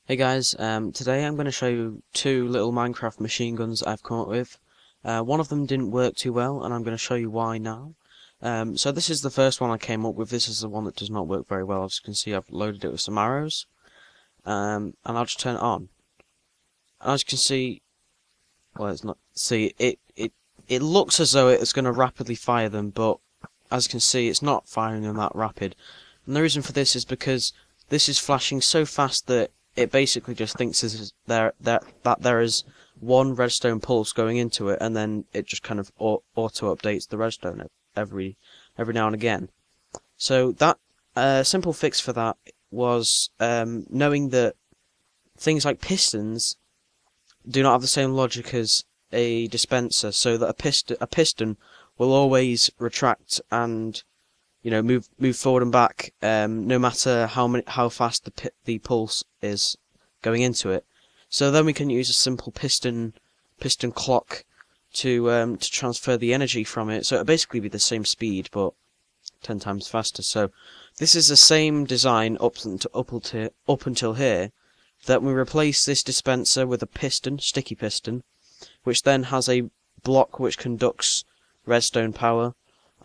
Hey guys, today I'm going to show you two little Minecraft machine guns I've come up with. One of them didn't work too well, and I'm going to show you why now. So this is the first one I came up with. This is the one that does not work very well. As you can see, I've loaded it with some arrows, and I'll just turn it on. As you can see, well, it's not. See, it looks as though it's going to rapidly fire them, but as you can see, it's not firing them that rapid. And the reason for this is because this is flashing so fast that it basically just thinks that there is one redstone pulse going into it, and then it just kind of auto updates the redstone every now and again. So that simple fix for that was knowing that things like pistons do not have the same logic as a dispenser, so that a piston will always retract and move forward and back, no matter how fast the pulse is going into it. So then we can use a simple piston clock to transfer the energy from it. So it'll basically be the same speed, but 10 times faster. So this is the same design up until here. That we replace this dispenser with a sticky piston, which then has a block which conducts redstone power,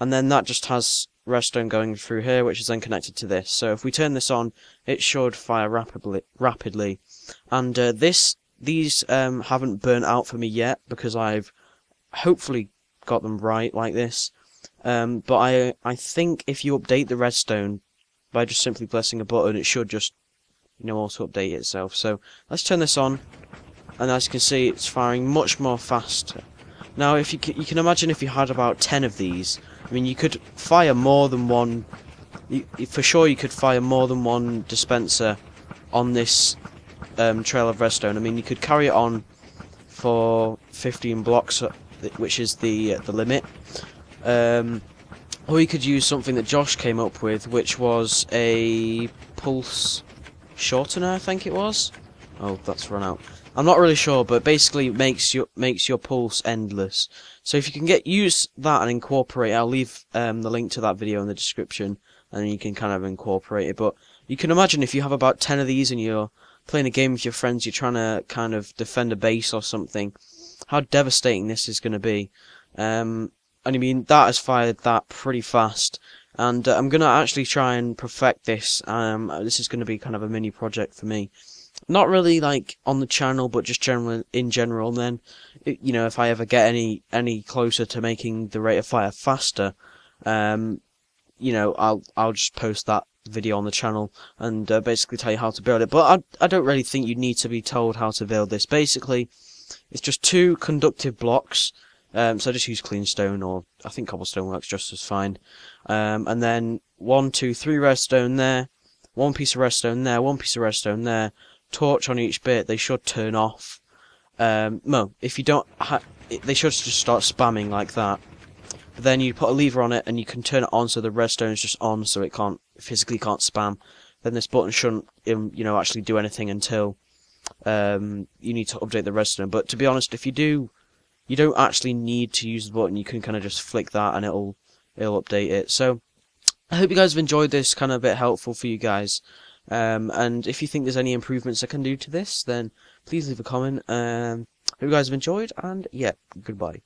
and then that just has redstone going through here, which is then connected to this. So if we turn this on, it should fire rapidly. And these haven't burnt out for me yet, because I've hopefully got them right like this. But I think if you update the redstone by just simply pressing a button, it should just auto update itself. So let's turn this on, and as you can see, it's firing much more faster. Now, if you can imagine if you had about 10 of these, I mean, you could fire more than one. For sure, you could fire more than one dispenser on this trail of redstone. I mean, you could carry it on for 15 blocks, which is the limit. Or you could use something that Josh came up with, which was a pulse shortener, I think it was. Oh, that's run out. I'm not really sure, but basically it makes your pulse endless. So if you can use that and incorporate, I'll leave the link to that video in the description, and you can kind of incorporate it. But you can imagine if you have about 10 of these and you're playing a game with your friends, you're trying to kind of defend a base or something, how devastating this is going to be. And I mean, that has fired that pretty fast. And I'm going to actually try and perfect this. This is going to be kind of a mini project for me. Not really like on the channel, but just in general. And then, if I ever get any closer to making the rate of fire faster, I'll just post that video on the channel and basically tell you how to build it. But I don't really think you need to be told how to build this. Basically, it's just two conductive blocks. So just use clean stone, or I think cobblestone works just as fine. And then 1, 2, 3 redstone there, one piece of redstone there, one piece of redstone there. Torch on each bit. They should turn off. No, if you don't, they should just start spamming like that. But then you put a lever on it, and you can turn it on so the redstone is just on, so it physically can't spam. Then this button shouldn't, actually do anything until you need to update the redstone. But to be honest, if you do, you don't actually need to use the button. You can kind of just flick that, and it'll update it. So I hope you guys have enjoyed this, kind of a bit helpful for you guys. And if you think there's any improvements I can do to this, then please leave a comment. Hope you guys have enjoyed, and yeah, goodbye.